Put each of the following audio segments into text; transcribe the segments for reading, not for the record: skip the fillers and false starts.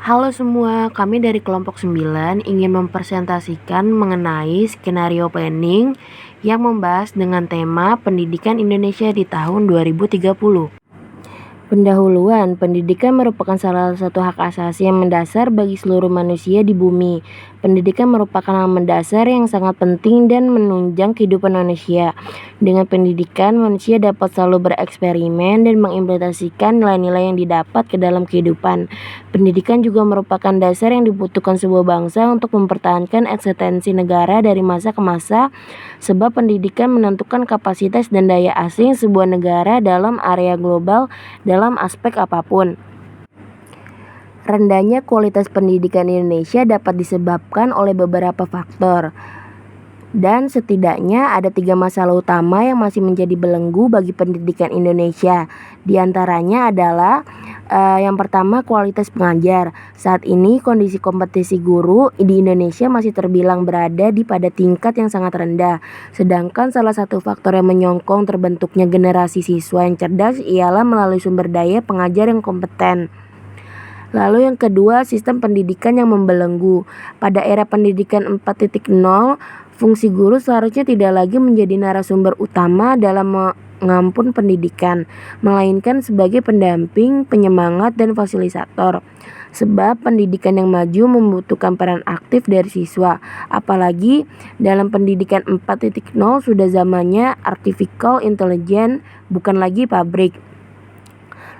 Halo semua, kami dari kelompok 9 ingin mempresentasikan mengenai skenario planning yang membahas dengan tema pendidikan Indonesia di tahun 2030. Pendahuluan, pendidikan merupakan salah satu hak asasi yang mendasar bagi seluruh manusia di bumi. Pendidikan merupakan hal mendasar yang sangat penting dan menunjang kehidupan manusia. Dengan pendidikan, manusia dapat selalu bereksperimen dan mengimplementasikan nilai-nilai yang didapat ke dalam kehidupan. Pendidikan juga merupakan dasar yang dibutuhkan sebuah bangsa untuk mempertahankan eksistensi negara dari masa ke masa, sebab pendidikan menentukan kapasitas dan daya asing sebuah negara dalam area global dalam aspek apapun. Rendahnya kualitas pendidikan Indonesia dapat disebabkan oleh beberapa faktor, dan setidaknya ada 3 masalah utama yang masih menjadi belenggu bagi pendidikan Indonesia. Di antaranya adalah yang pertama, kualitas pengajar. Saat ini kondisi kompetisi guru di Indonesia masih terbilang berada pada tingkat yang sangat rendah. Sedangkan salah satu faktor yang menyokong terbentuknya generasi siswa yang cerdas ialah melalui sumber daya pengajar yang kompeten. Lalu yang kedua, sistem pendidikan yang membelenggu. Pada era pendidikan 4.0, fungsi guru seharusnya tidak lagi menjadi narasumber utama dalam mengampun pendidikan, melainkan sebagai pendamping, penyemangat, dan fasilitator. Sebab pendidikan yang maju membutuhkan peran aktif dari siswa. Apalagi dalam pendidikan 4.0 sudah zamannya artificial intelligence, bukan lagi pabrik.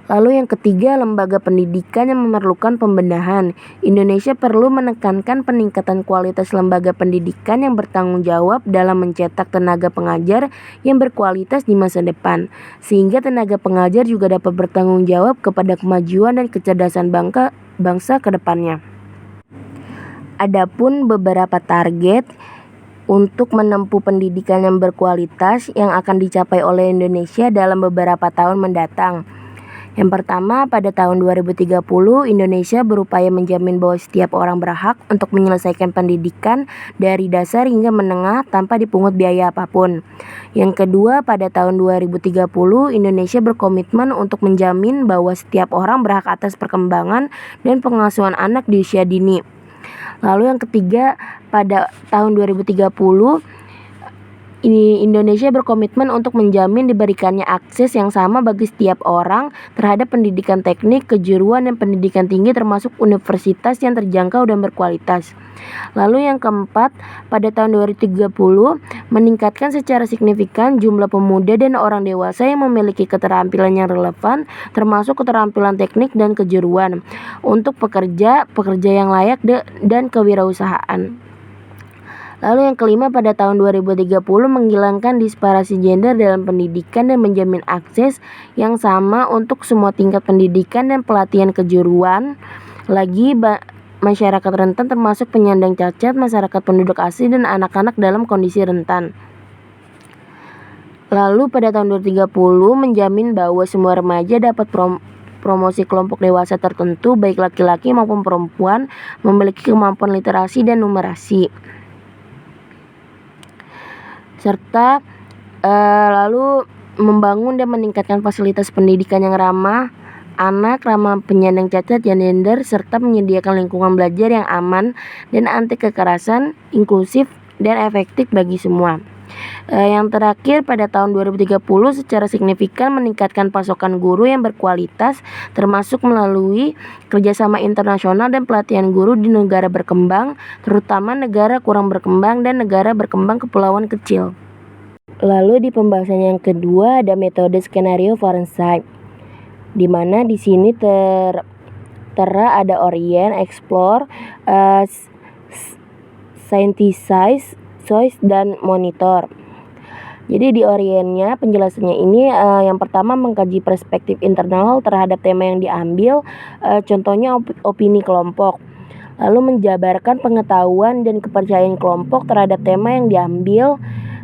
Lalu yang ketiga, lembaga pendidikan yang memerlukan pembenahan. Indonesia perlu menekankan peningkatan kualitas lembaga pendidikan yang bertanggung jawab dalam mencetak tenaga pengajar yang berkualitas di masa depan, sehingga tenaga pengajar juga dapat bertanggung jawab kepada kemajuan dan kecerdasan bangsa ke depannya. Adapun beberapa target untuk menempuh pendidikan yang berkualitas yang akan dicapai oleh Indonesia dalam beberapa tahun mendatang. Yang pertama, pada tahun 2030, Indonesia berupaya menjamin bahwa setiap orang berhak untuk menyelesaikan pendidikan dari dasar hingga menengah tanpa dipungut biaya apapun. Yang kedua, pada tahun 2030, Indonesia berkomitmen untuk menjamin bahwa setiap orang berhak atas perkembangan dan pengasuhan anak di usia dini. Lalu yang ketiga, pada tahun 2030, Indonesia berkomitmen untuk menjamin diberikannya akses yang sama bagi setiap orang terhadap pendidikan teknik, kejuruan, dan pendidikan tinggi termasuk universitas yang terjangkau dan berkualitas. Lalu yang keempat, pada tahun 2030 meningkatkan secara signifikan jumlah pemuda dan orang dewasa yang memiliki keterampilan yang relevan termasuk keterampilan teknik dan kejuruan untuk pekerja yang layak dan kewirausahaan. Lalu yang kelima, pada tahun 2030 menghilangkan disparasi gender dalam pendidikan dan menjamin akses yang sama untuk semua tingkat pendidikan dan pelatihan kejuruan lagi masyarakat rentan termasuk penyandang cacat, masyarakat penduduk asli, dan anak-anak dalam kondisi rentan. Lalu pada tahun 2030 menjamin bahwa semua remaja dapat promosi kelompok dewasa tertentu baik laki-laki maupun perempuan memiliki kemampuan literasi dan numerasi. Serta lalu membangun dan meningkatkan fasilitas pendidikan yang ramah anak, ramah penyandang cacat dan gender, serta menyediakan lingkungan belajar yang aman dan anti kekerasan, inklusif, dan efektif bagi semua. Yang terakhir, pada tahun 2030 secara signifikan meningkatkan pasokan guru yang berkualitas termasuk melalui kerjasama internasional dan pelatihan guru di negara berkembang, terutama negara kurang berkembang dan negara berkembang kepulauan kecil. Lalu di pembahasan yang kedua ada metode skenario foresight, di mana di sini tera ada orient, explore, synthesize, choice, dan monitor. Jadi di orientnya penjelasannya ini yang pertama mengkaji perspektif internal terhadap tema yang diambil, contohnya opini kelompok. Lalu menjabarkan pengetahuan dan kepercayaan kelompok terhadap tema yang diambil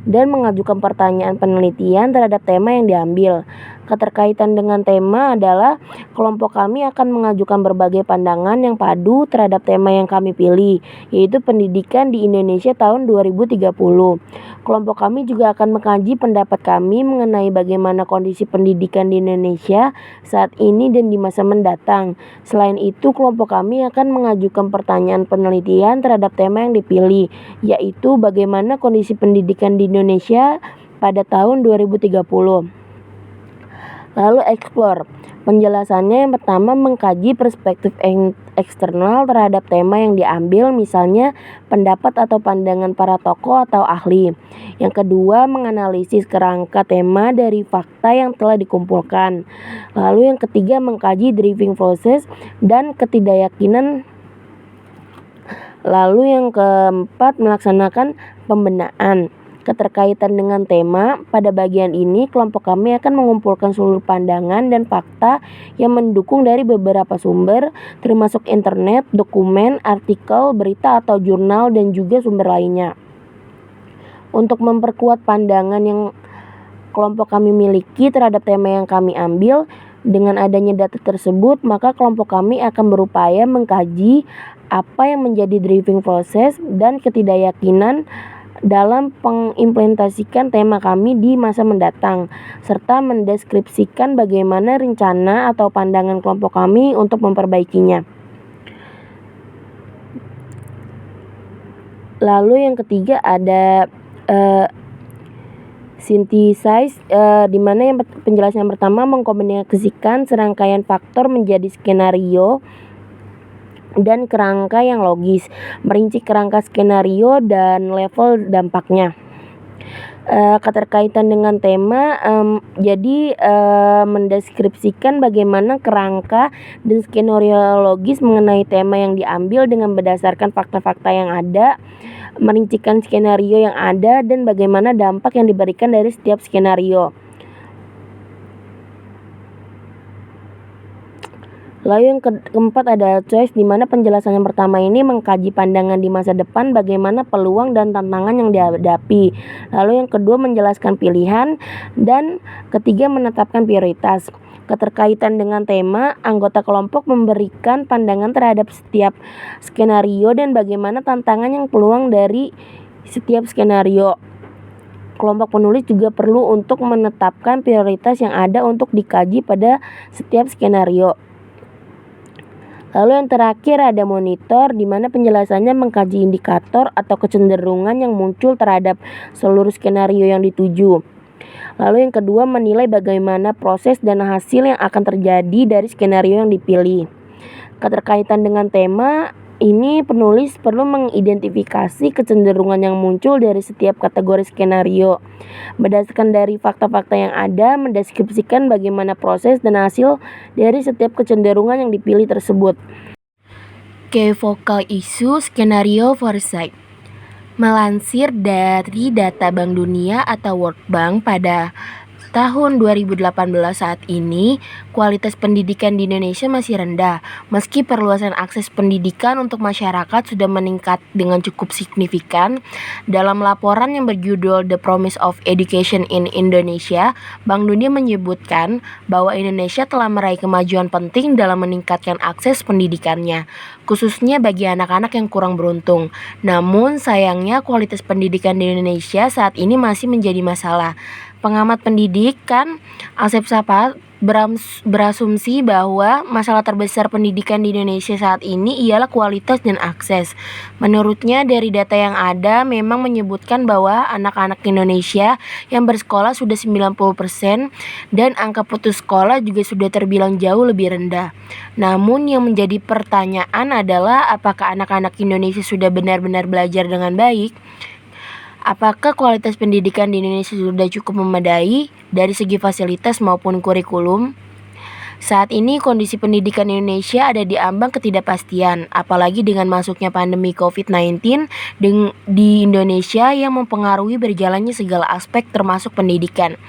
dan mengajukan pertanyaan penelitian terhadap tema yang diambil. Keterkaitan dengan tema adalah kelompok kami akan mengajukan berbagai pandangan yang padu terhadap tema yang kami pilih, yaitu pendidikan di Indonesia tahun 2030. Kelompok kami juga akan mengkaji pendapat kami mengenai bagaimana kondisi pendidikan di Indonesia saat ini dan di masa mendatang. Selain itu, kelompok kami akan mengajukan pertanyaan penelitian terhadap tema yang dipilih, yaitu bagaimana kondisi pendidikan di Indonesia pada tahun 2030. Lalu explore. Penjelasannya yang pertama mengkaji perspektif eksternal terhadap tema yang diambil, misalnya pendapat atau pandangan para tokoh atau ahli. Yang kedua menganalisis kerangka tema dari fakta yang telah dikumpulkan. Lalu yang ketiga mengkaji driving process dan ketidakyakinan. Lalu yang keempat melaksanakan pembenahan. Keterkaitan dengan tema, pada bagian ini kelompok kami akan mengumpulkan seluruh pandangan dan fakta yang mendukung dari beberapa sumber, termasuk internet, dokumen, artikel, berita atau jurnal, dan juga sumber lainnya. Untuk memperkuat pandangan yang kelompok kami miliki terhadap tema yang kami ambil, dengan adanya data tersebut, maka kelompok kami akan berupaya mengkaji apa yang menjadi driving process dan ketidakyakinan dalam mengimplementasikan tema kami di masa mendatang, serta mendeskripsikan bagaimana rencana atau pandangan kelompok kami untuk memperbaikinya. Lalu yang ketiga ada synthesize, di mana yang penjelasan yang pertama mengkomunikasikan serangkaian faktor menjadi skenario dan kerangka yang logis, merinci kerangka skenario dan level dampaknya. Keterkaitan dengan tema, jadi mendeskripsikan bagaimana kerangka dan skenario logis mengenai tema yang diambil dengan berdasarkan fakta-fakta yang ada, merincikan skenario yang ada dan bagaimana dampak yang diberikan dari setiap skenario. Lalu yang keempat ada choice, di mana penjelasan yang pertama ini mengkaji pandangan di masa depan, bagaimana peluang dan tantangan yang dihadapi. Lalu yang kedua menjelaskan pilihan, dan ketiga menetapkan prioritas. Keterkaitan dengan tema, anggota kelompok memberikan pandangan terhadap setiap skenario dan bagaimana tantangan yang peluang dari setiap skenario. Kelompok penulis juga perlu untuk menetapkan prioritas yang ada untuk dikaji pada setiap skenario. Lalu yang terakhir ada monitor, di mana penjelasannya mengkaji indikator atau kecenderungan yang muncul terhadap seluruh skenario yang dituju. Lalu yang kedua menilai bagaimana proses dan hasil yang akan terjadi dari skenario yang dipilih. Keterkaitan dengan tema ini, penulis perlu mengidentifikasi kecenderungan yang muncul dari setiap kategori skenario. Berdasarkan dari fakta-fakta yang ada, mendeskripsikan bagaimana proses dan hasil dari setiap kecenderungan yang dipilih tersebut. Key focal issue skenario foresight. Melansir dari data Bank Dunia atau World Bank pada tahun 2018 saat ini, kualitas pendidikan di Indonesia masih rendah. Meski perluasan akses pendidikan untuk masyarakat sudah meningkat dengan cukup signifikan, dalam laporan yang berjudul The Promise of Education in Indonesia, Bank Dunia menyebutkan bahwa Indonesia telah meraih kemajuan penting dalam meningkatkan akses pendidikannya, khususnya bagi anak-anak yang kurang beruntung. Namun, sayangnya kualitas pendidikan di Indonesia saat ini masih menjadi masalah. Pengamat pendidikan Asep Sapat berasumsi bahwa masalah terbesar pendidikan di Indonesia saat ini ialah kualitas dan akses. Menurutnya, dari data yang ada memang menyebutkan bahwa anak-anak Indonesia yang bersekolah sudah 90% dan angka putus sekolah juga sudah terbilang jauh lebih rendah. Namun yang menjadi pertanyaan adalah apakah anak-anak Indonesia sudah benar-benar belajar dengan baik? Apakah kualitas pendidikan di Indonesia sudah cukup memadai dari segi fasilitas maupun kurikulum? Saat ini kondisi pendidikan Indonesia ada di ambang ketidakpastian, apalagi dengan masuknya pandemi COVID-19 di Indonesia yang mempengaruhi berjalannya segala aspek termasuk pendidikan.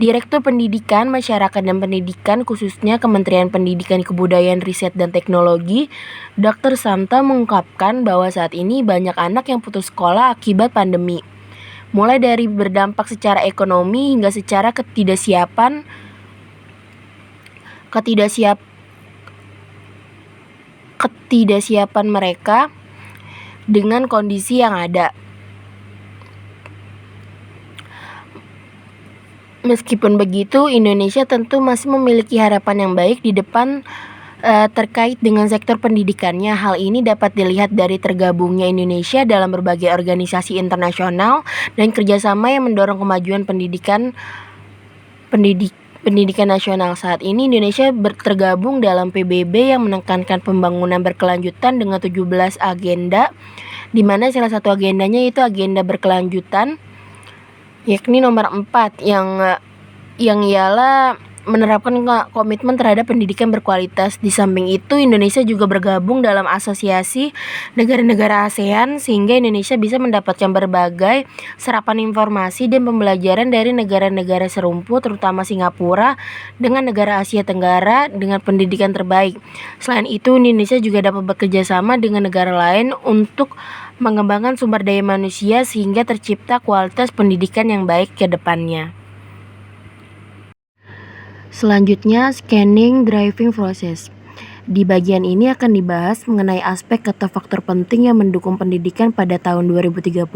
Direktur Pendidikan, Masyarakat dan Pendidikan, khususnya Kementerian Pendidikan, Kebudayaan, Riset dan Teknologi, Dr. Samta mengungkapkan bahwa saat ini banyak anak yang putus sekolah akibat pandemi. Mulai dari berdampak secara ekonomi hingga secara ketidaksiapan ketidaksiapan mereka dengan kondisi yang ada. Meskipun begitu, Indonesia tentu masih memiliki harapan yang baik di depan terkait dengan sektor pendidikannya. Hal ini dapat dilihat dari tergabungnya Indonesia dalam berbagai organisasi internasional dan kerjasama yang mendorong kemajuan pendidikan nasional. Saat ini Indonesia tergabung dalam PBB yang menekankan pembangunan berkelanjutan dengan 17 agenda, di mana salah satu agendanya itu agenda berkelanjutan, yakni nomor 4 yang ialah menerapkan komitmen terhadap pendidikan berkualitas. Di samping itu, Indonesia juga bergabung dalam asosiasi negara-negara ASEAN sehingga Indonesia bisa mendapatkan berbagai serapan informasi dan pembelajaran dari negara-negara serumpu, terutama Singapura dengan negara Asia Tenggara dengan pendidikan terbaik. Selain itu, Indonesia juga dapat bekerja sama dengan negara lain untuk mengembangkan sumber daya manusia sehingga tercipta kualitas pendidikan yang baik ke depannya. Selanjutnya, scanning driving process. Di bagian ini akan dibahas mengenai aspek atau faktor penting yang mendukung pendidikan pada tahun 2030.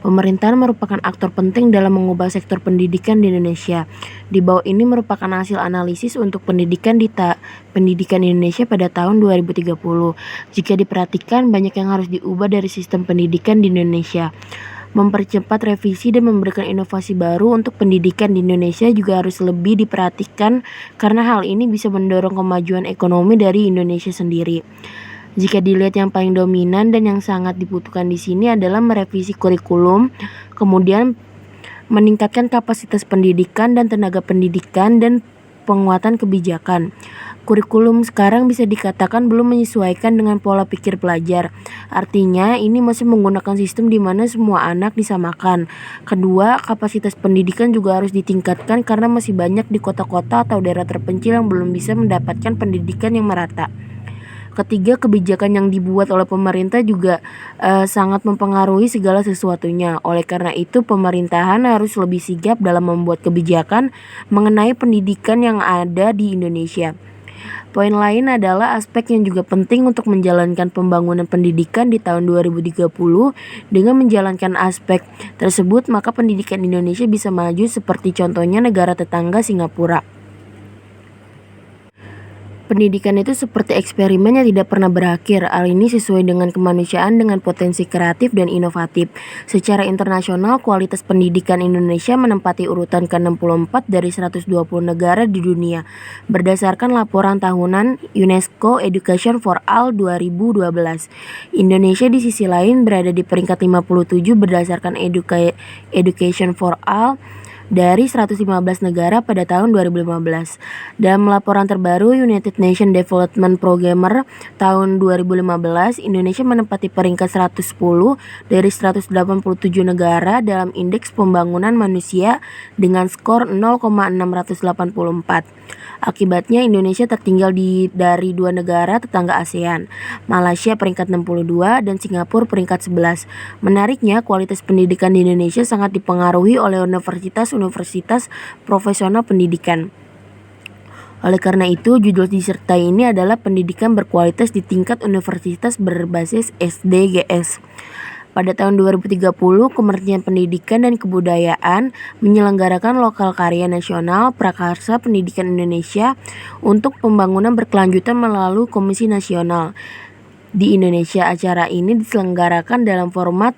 Pemerintahan merupakan aktor penting dalam mengubah sektor pendidikan di Indonesia. Di bawah ini merupakan hasil analisis untuk pendidikan Indonesia pada tahun 2030. Jika diperhatikan, banyak yang harus diubah dari sistem pendidikan di Indonesia. Mempercepat revisi dan memberikan inovasi baru untuk pendidikan di Indonesia juga harus lebih diperhatikan karena hal ini bisa mendorong kemajuan ekonomi dari Indonesia sendiri. Jika dilihat, yang paling dominan dan yang sangat dibutuhkan di sini adalah merevisi kurikulum, kemudian meningkatkan kapasitas pendidikan dan tenaga pendidikan dan penguatan kebijakan. Kurikulum sekarang bisa dikatakan belum menyesuaikan dengan pola pikir pelajar. Artinya, ini masih menggunakan sistem di mana semua anak disamakan. Kedua, kapasitas pendidikan juga harus ditingkatkan karena masih banyak di kota-kota atau daerah terpencil yang belum bisa mendapatkan pendidikan yang merata. Ketiga, kebijakan yang dibuat oleh pemerintah juga sangat mempengaruhi segala sesuatunya. Oleh karena itu, pemerintahan harus lebih sigap dalam membuat kebijakan mengenai pendidikan yang ada di Indonesia. Poin lain adalah aspek yang juga penting untuk menjalankan pembangunan pendidikan di tahun 2030. Dengan menjalankan aspek tersebut, maka pendidikan Indonesia bisa maju seperti contohnya negara tetangga Singapura. Pendidikan itu seperti eksperimen yang tidak pernah berakhir. Hal ini sesuai dengan kemanusiaan dengan potensi kreatif dan inovatif. Secara internasional, kualitas pendidikan Indonesia menempati urutan ke-64 dari 120 negara di dunia. Berdasarkan laporan tahunan UNESCO Education for All 2012, Indonesia di sisi lain berada di peringkat 57 berdasarkan Education for All dari 115 negara pada tahun 2015. Dalam laporan terbaru United Nations Development Programme tahun 2015, Indonesia menempati peringkat 110 dari 187 negara dalam Indeks Pembangunan Manusia dengan skor 0,684. Akibatnya Indonesia tertinggal dari dua negara tetangga ASEAN, Malaysia peringkat 62 dan Singapura peringkat 11. Menariknya, kualitas pendidikan di Indonesia sangat dipengaruhi oleh universitas profesional pendidikan. Oleh karena itu, judul disertai ini adalah Pendidikan Berkualitas di Tingkat Universitas Berbasis SDGs. Pada tahun 2030, Kementerian Pendidikan dan Kebudayaan menyelenggarakan Lokal Karya Nasional Prakarsa Pendidikan Indonesia untuk pembangunan berkelanjutan melalui Komisi Nasional di Indonesia. Acara ini diselenggarakan dalam format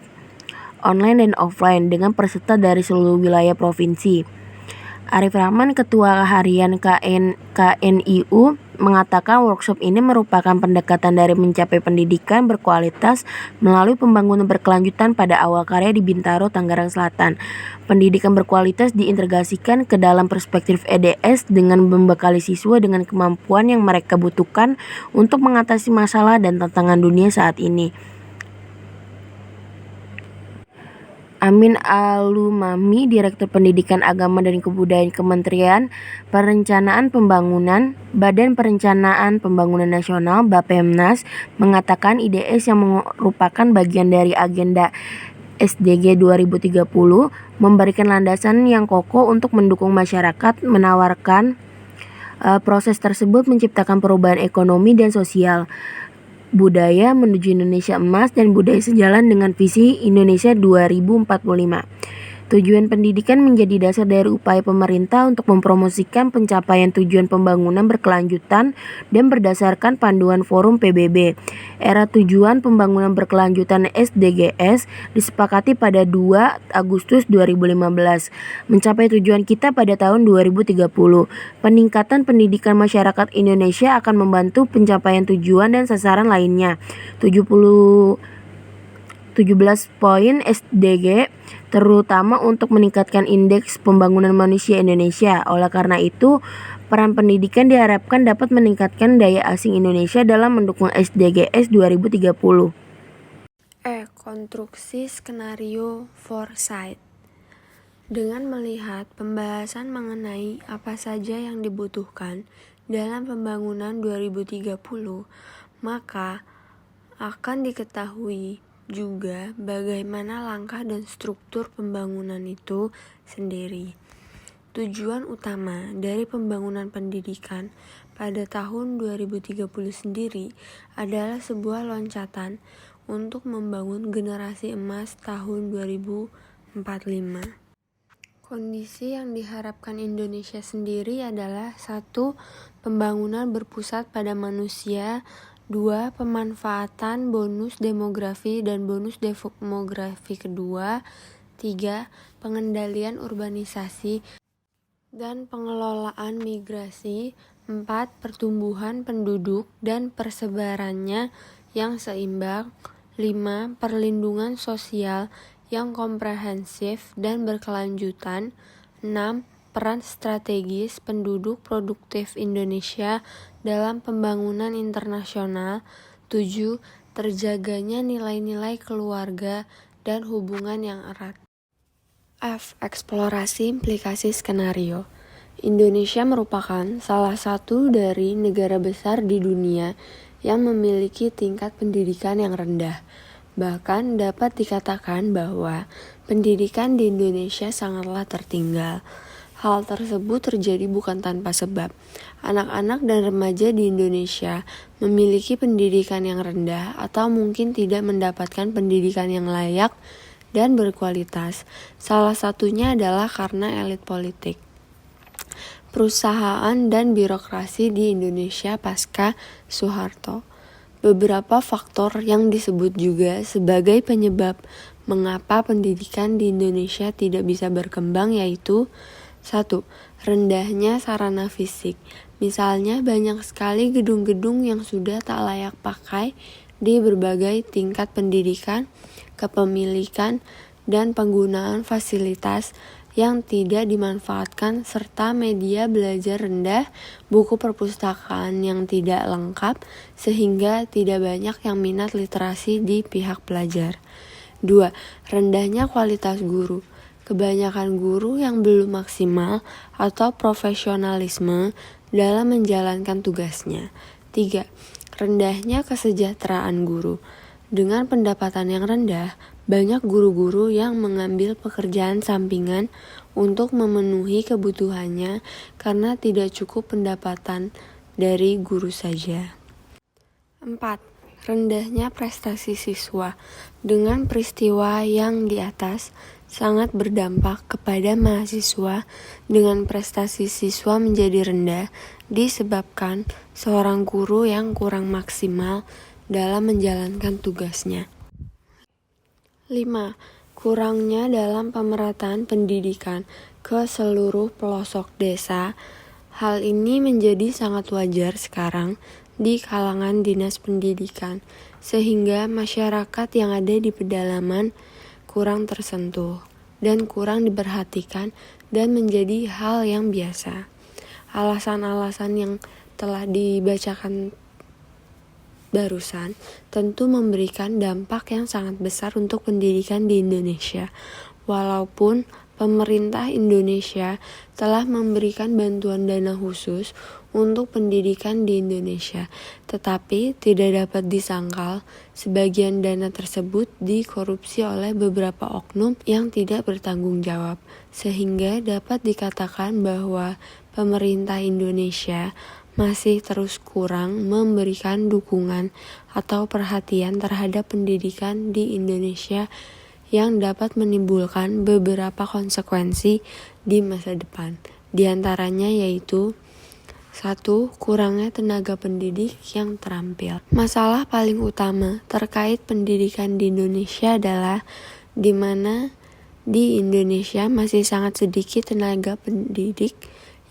online dan offline dengan peserta dari seluruh wilayah provinsi. Arif Rahman, Ketua Harian KNIU, mengatakan workshop ini merupakan pendekatan dari mencapai pendidikan berkualitas melalui pembangunan berkelanjutan pada awal karya di Bintaro, Tangerang Selatan. Pendidikan berkualitas diintegrasikan ke dalam perspektif EDS dengan membekali siswa dengan kemampuan yang mereka butuhkan untuk mengatasi masalah dan tantangan dunia saat ini. Amin Alumami, Direktur Pendidikan Agama dan Kebudayaan Kementerian Perencanaan Pembangunan, Badan Perencanaan Pembangunan Nasional (Bapemnas), mengatakan IDS yang merupakan bagian dari agenda SDG 2030 memberikan landasan yang kokoh untuk mendukung masyarakat menawarkan Proses tersebut menciptakan perubahan ekonomi dan sosial, budaya menuju Indonesia emas dan budaya sejalan dengan visi Indonesia 2045. Tujuan pendidikan menjadi dasar dari upaya pemerintah untuk mempromosikan pencapaian tujuan pembangunan berkelanjutan dan berdasarkan panduan Forum PBB. Era tujuan pembangunan berkelanjutan SDGs disepakati pada 2 Agustus 2015. Mencapai tujuan kita pada tahun 2030. Peningkatan pendidikan masyarakat Indonesia akan membantu pencapaian tujuan dan sasaran lainnya. 17 poin SDG, terutama untuk meningkatkan indeks pembangunan manusia Indonesia. Oleh karena itu, peran pendidikan diharapkan dapat meningkatkan daya asing Indonesia dalam mendukung SDGs 2030. Konstruksi skenario foresight. Dengan melihat pembahasan mengenai apa saja yang dibutuhkan dalam pembangunan 2030, maka akan diketahui juga bagaimana langkah dan struktur pembangunan itu sendiri. Tujuan utama dari pembangunan pendidikan pada tahun 2030 sendiri adalah sebuah loncatan untuk membangun generasi emas tahun 2045. Kondisi yang diharapkan Indonesia sendiri adalah 1. Pembangunan berpusat pada manusia. 2. Pemanfaatan bonus demografi dan bonus demografi kedua. 3. Pengendalian urbanisasi dan pengelolaan migrasi. 4. Pertumbuhan penduduk dan persebarannya yang seimbang. 5. Perlindungan sosial yang komprehensif dan berkelanjutan. 6. Peran strategis penduduk produktif Indonesia dalam pembangunan internasional. 7. Terjaganya nilai-nilai keluarga dan hubungan yang erat. F. Eksplorasi implikasi skenario. Indonesia merupakan salah satu dari negara besar di dunia yang memiliki tingkat pendidikan yang rendah. Bahkan dapat dikatakan bahwa pendidikan di Indonesia sangatlah tertinggal. Hal tersebut terjadi bukan tanpa sebab. Anak-anak dan remaja di Indonesia memiliki pendidikan yang rendah atau mungkin tidak mendapatkan pendidikan yang layak dan berkualitas. Salah satunya adalah karena elit politik, perusahaan dan birokrasi di Indonesia pasca Soeharto. Beberapa faktor yang disebut juga sebagai penyebab mengapa pendidikan di Indonesia tidak bisa berkembang yaitu 1. Rendahnya sarana fisik. Misalnya banyak sekali gedung-gedung yang sudah tak layak pakai di berbagai tingkat pendidikan, kepemilikan, dan penggunaan fasilitas yang tidak dimanfaatkan serta media belajar rendah, buku perpustakaan yang tidak lengkap sehingga tidak banyak yang minat literasi di pihak pelajar. 2. Rendahnya kualitas guru. Kebanyakan guru yang belum maksimal atau profesionalisme dalam menjalankan tugasnya. 3. Rendahnya kesejahteraan guru. Dengan pendapatan yang rendah, banyak guru-guru yang mengambil pekerjaan sampingan untuk memenuhi kebutuhannya karena tidak cukup pendapatan dari guru saja. 4. Rendahnya prestasi siswa. Dengan peristiwa yang di atas, sangat berdampak kepada mahasiswa dengan prestasi siswa menjadi rendah disebabkan seorang guru yang kurang maksimal dalam menjalankan tugasnya. 5. Kurangnya dalam pemerataan pendidikan ke seluruh pelosok desa. Hal ini menjadi sangat wajar sekarang di kalangan dinas pendidikan, sehingga masyarakat yang ada di pedalaman kurang tersentuh dan kurang diperhatikan dan menjadi hal yang biasa. Alasan-alasan yang telah dibacakan barusan tentu memberikan dampak yang sangat besar untuk pendidikan di Indonesia. Walaupun pemerintah Indonesia telah memberikan bantuan dana khusus untuk pendidikan di Indonesia, tetapi tidak dapat disangkal sebagian dana tersebut dikorupsi oleh beberapa oknum yang tidak bertanggung jawab, sehingga dapat dikatakan bahwa pemerintah Indonesia masih terus kurang memberikan dukungan atau perhatian terhadap pendidikan di Indonesia yang dapat menimbulkan beberapa konsekuensi di masa depan. Di antaranya yaitu 1. Kurangnya tenaga pendidik yang terampil. Masalah paling utama terkait pendidikan di Indonesia adalah di mana di Indonesia masih sangat sedikit tenaga pendidik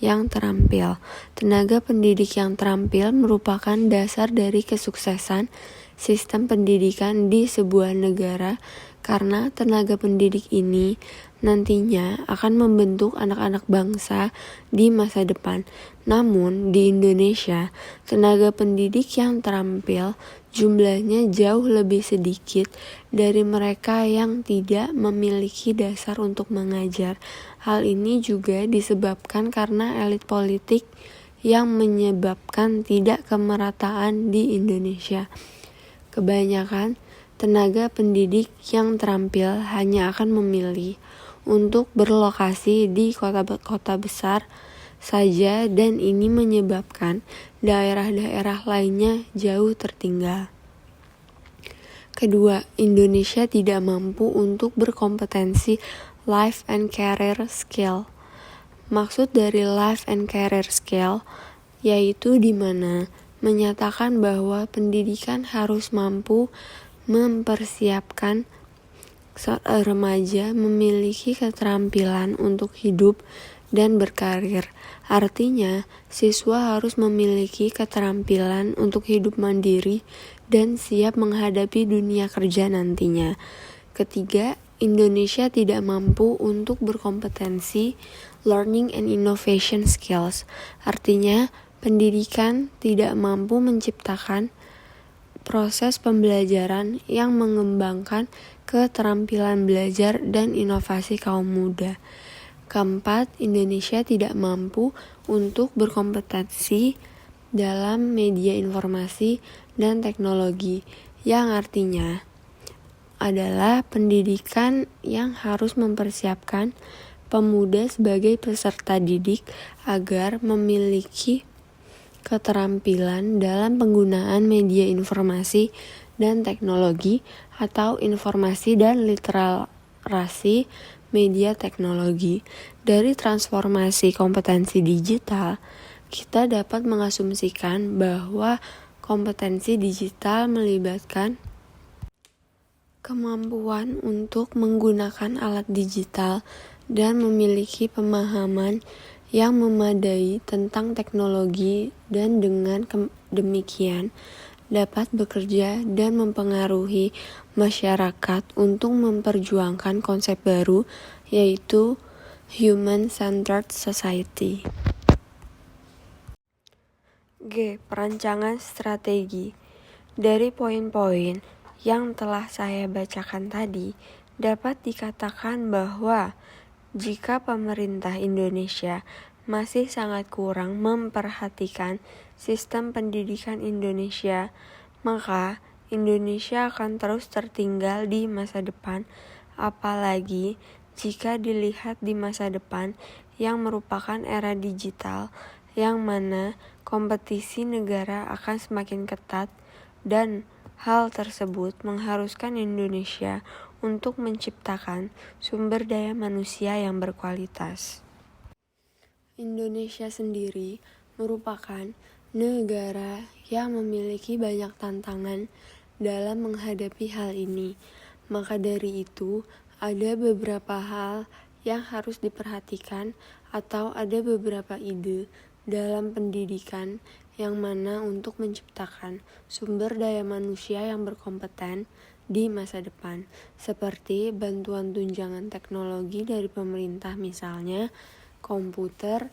yang terampil. Tenaga pendidik yang terampil merupakan dasar dari kesuksesan sistem pendidikan di sebuah negara karena tenaga pendidik ini nantinya akan membentuk anak-anak bangsa di masa depan. Namun di Indonesia, tenaga pendidik yang terampil jumlahnya jauh lebih sedikit dari mereka yang tidak memiliki dasar untuk mengajar. Hal ini juga disebabkan karena elit politik yang menyebabkan tidak kemerataan di Indonesia. Kebanyakan tenaga pendidik yang terampil hanya akan memilih untuk berlokasi di kota-kota besar saja dan ini menyebabkan daerah-daerah lainnya jauh tertinggal. Kedua, Indonesia tidak mampu untuk berkompetensi life and career skill. Maksud dari life and career skill yaitu di mana menyatakan bahwa pendidikan harus mampu mempersiapkan remaja memiliki keterampilan untuk hidup dan berkarir. Artinya, siswa harus memiliki keterampilan untuk hidup mandiri dan siap menghadapi dunia kerja nantinya. Ketiga, Indonesia tidak mampu untuk berkompetensi learning and innovation skills. Artinya, pendidikan tidak mampu menciptakan proses pembelajaran yang mengembangkan keterampilan belajar dan inovasi kaum muda. Keempat, Indonesia tidak mampu untuk berkompetensi dalam media informasi dan teknologi, yang artinya adalah pendidikan yang harus mempersiapkan pemuda sebagai peserta didik agar memiliki keterampilan dalam penggunaan media informasi dan teknologi atau informasi dan literasi media teknologi. Dari transformasi kompetensi digital, kita dapat mengasumsikan bahwa kompetensi digital melibatkan kemampuan untuk menggunakan alat digital dan memiliki pemahaman yang memadai tentang teknologi dan dengan demikian dapat bekerja dan mempengaruhi masyarakat untuk memperjuangkan konsep baru yaitu human-centered society. G. Perancangan strategi. Dari poin-poin yang telah saya bacakan tadi, dapat dikatakan bahwa jika pemerintah Indonesia masih sangat kurang memperhatikan sistem pendidikan Indonesia, maka Indonesia akan terus tertinggal di masa depan, apalagi jika dilihat di masa depan yang merupakan era digital, yang mana kompetisi negara akan semakin ketat dan hal tersebut mengharuskan Indonesia untuk menciptakan sumber daya manusia yang berkualitas. Indonesia sendiri merupakan negara yang memiliki banyak tantangan dalam menghadapi hal ini. Maka dari itu, ada beberapa hal yang harus diperhatikan atau ada beberapa ide dalam pendidikan yang mana untuk menciptakan sumber daya manusia yang berkompeten di masa depan, seperti bantuan tunjangan teknologi dari pemerintah misalnya komputer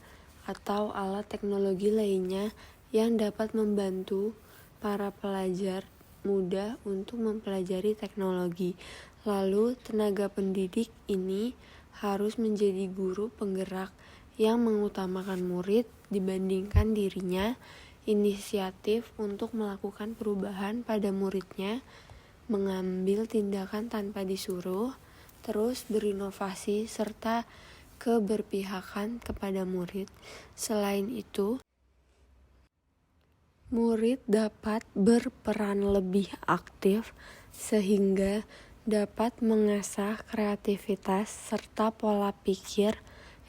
atau alat teknologi lainnya yang dapat membantu para pelajar muda untuk mempelajari teknologi. Lalu tenaga pendidik ini harus menjadi guru penggerak yang mengutamakan murid dibandingkan dirinya, inisiatif untuk melakukan perubahan pada muridnya, mengambil tindakan tanpa disuruh, terus berinovasi, serta keberpihakan kepada murid. Selain itu, murid dapat berperan lebih aktif sehingga dapat mengasah kreativitas serta pola pikir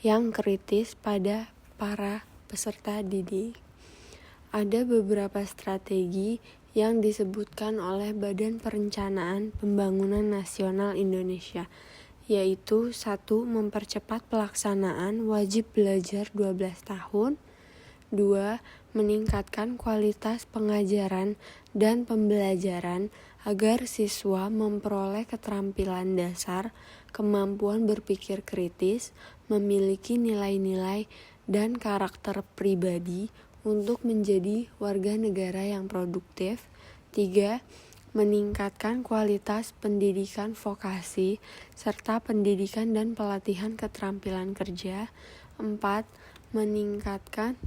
yang kritis pada para peserta didik. Ada beberapa strategi yang disebutkan oleh Badan Perencanaan Pembangunan Nasional Indonesia, yaitu 1. Mempercepat pelaksanaan wajib belajar 12 tahun. 2. Meningkatkan kualitas pengajaran dan pembelajaran agar siswa memperoleh keterampilan dasar, kemampuan berpikir kritis, memiliki nilai-nilai dan karakter pribadi untuk menjadi warga negara yang produktif. 3. Meningkatkan kualitas pendidikan vokasi serta pendidikan dan pelatihan keterampilan kerja. 4. Meningkatkan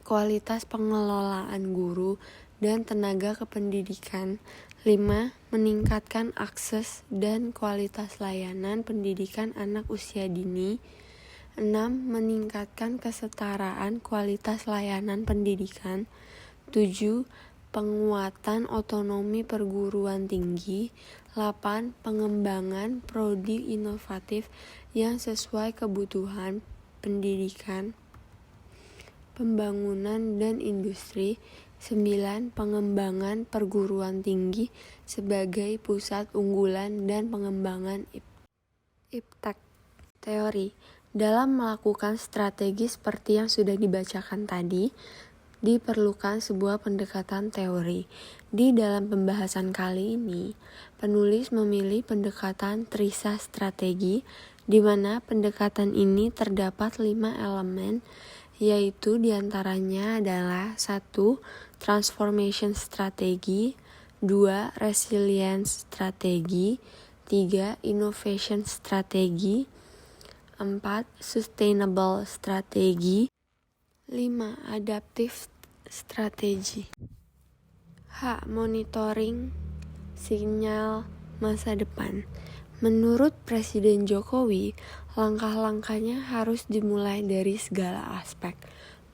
kualitas pengelolaan guru dan tenaga kependidikan. 5. Meningkatkan akses dan kualitas layanan pendidikan anak usia dini. 6. Meningkatkan kesetaraan kualitas layanan pendidikan. 7. Penguatan otonomi perguruan tinggi. 8. Pengembangan prodi inovatif yang sesuai kebutuhan pendidikan, pembangunan dan industri. 9. Pengembangan perguruan tinggi sebagai pusat unggulan dan pengembangan iptek. Teori. Dalam melakukan strategi seperti yang sudah dibacakan tadi, diperlukan sebuah pendekatan teori. Di dalam pembahasan kali ini, penulis memilih pendekatan Trisa strategi, di mana pendekatan ini terdapat 5 elemen, yaitu diantaranya adalah 1. Transformation strategi, 2. Resilience strategi, 3. Innovation strategi, 4. Sustainable strategi, 5. Adaptive strategi. H. Monitoring sinyal masa depan. Menurut Presiden Jokowi, langkah-langkahnya harus dimulai dari segala aspek,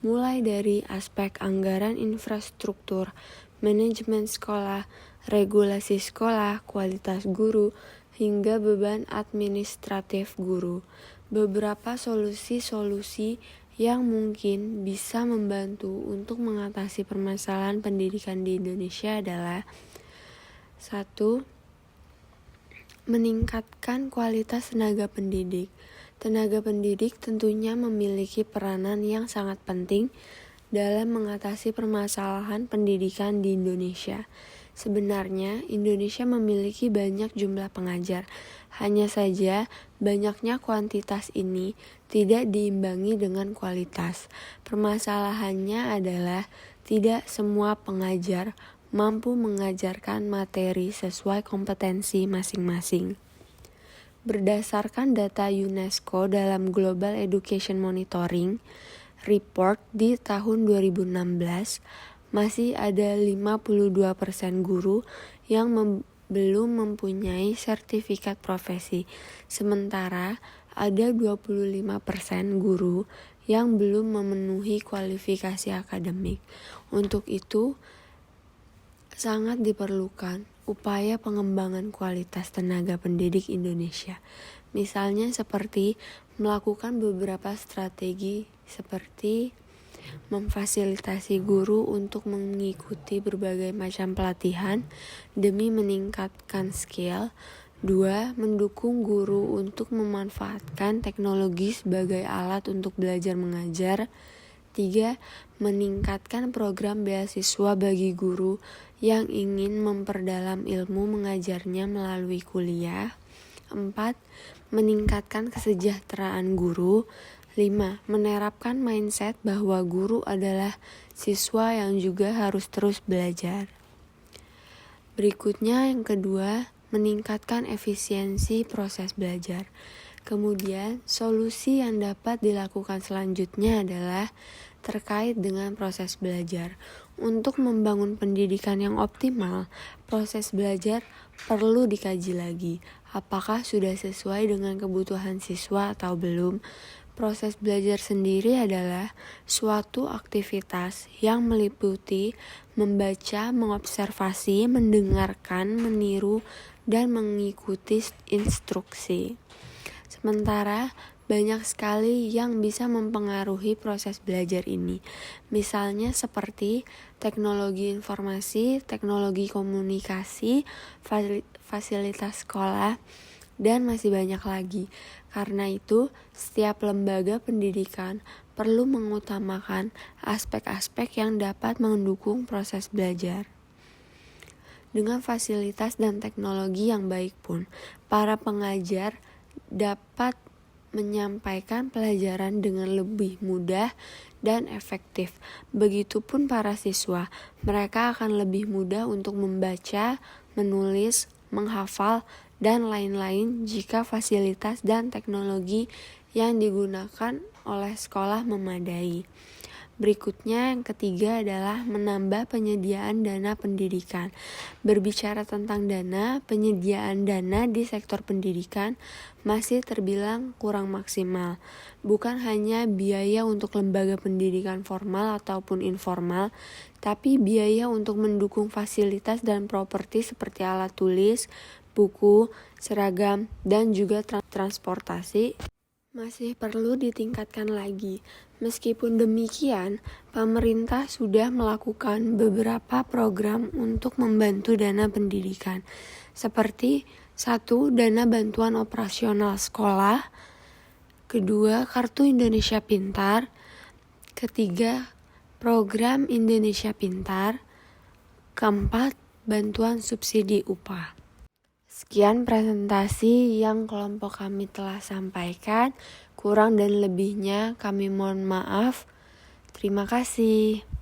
mulai dari aspek anggaran infrastruktur, manajemen sekolah, regulasi sekolah, kualitas guru, hingga beban administratif guru. Beberapa solusi-solusi yang mungkin bisa membantu untuk mengatasi permasalahan pendidikan di Indonesia adalah 1. Meningkatkan kualitas tenaga pendidik. Tenaga pendidik tentunya memiliki peranan yang sangat penting dalam mengatasi permasalahan pendidikan di Indonesia. Sebenarnya, Indonesia memiliki banyak jumlah pengajar. Hanya saja, banyaknya kuantitas ini tidak diimbangi dengan kualitas. Permasalahannya adalah tidak semua pengajar mampu mengajarkan materi sesuai kompetensi masing-masing. Berdasarkan data UNESCO dalam Global Education Monitoring Report di tahun 2016, masih ada 52% guru yang belum mempunyai sertifikat profesi, sementara ada 25% guru yang belum memenuhi kualifikasi akademik. Untuk itu, sangat diperlukan upaya pengembangan kualitas tenaga pendidik Indonesia. Misalnya seperti melakukan beberapa strategi seperti memfasilitasi guru untuk mengikuti berbagai macam pelatihan demi meningkatkan skill. 2. Mendukung guru untuk memanfaatkan teknologi sebagai alat untuk belajar mengajar. 3. Meningkatkan program beasiswa bagi guru yang ingin memperdalam ilmu mengajarnya melalui kuliah. 4. Meningkatkan kesejahteraan guru. 5. Menerapkan mindset bahwa guru adalah siswa yang juga harus terus belajar. Berikutnya yang kedua, meningkatkan efisiensi proses belajar. Kemudian, solusi yang dapat dilakukan selanjutnya adalah terkait dengan proses belajar. Untuk membangun pendidikan yang optimal, proses belajar perlu dikaji lagi. Apakah sudah sesuai dengan kebutuhan siswa atau belum? Proses belajar sendiri adalah suatu aktivitas yang meliputi membaca, mengobservasi, mendengarkan, meniru, dan mengikuti instruksi. Sementara banyak sekali yang bisa mempengaruhi proses belajar ini. Misalnya seperti teknologi informasi, teknologi komunikasi, fasilitas sekolah, dan masih banyak lagi. Karena itu, setiap lembaga pendidikan perlu mengutamakan aspek-aspek yang dapat mendukung proses belajar. Dengan fasilitas dan teknologi yang baik pun, para pengajar dapat menyampaikan pelajaran dengan lebih mudah dan efektif. Begitupun para siswa, mereka akan lebih mudah untuk membaca, menulis, menghafal, dan lain-lain jika fasilitas dan teknologi yang digunakan oleh sekolah memadai. Berikutnya yang ketiga adalah menambah penyediaan dana pendidikan. Berbicara tentang dana, penyediaan dana di sektor pendidikan masih terbilang kurang maksimal. Bukan hanya biaya untuk lembaga pendidikan formal ataupun informal, tapi biaya untuk mendukung fasilitas dan properti seperti alat tulis, buku, seragam, dan juga transportasi masih perlu ditingkatkan lagi. Meskipun demikian, pemerintah sudah melakukan beberapa program untuk membantu dana pendidikan, seperti 1. Dana bantuan operasional sekolah, 2. Kartu Indonesia Pintar, 3. Program Indonesia Pintar, 4. Bantuan subsidi upah. Sekian presentasi yang kelompok kami telah sampaikan. Kurang dan lebihnya kami mohon maaf. Terima kasih.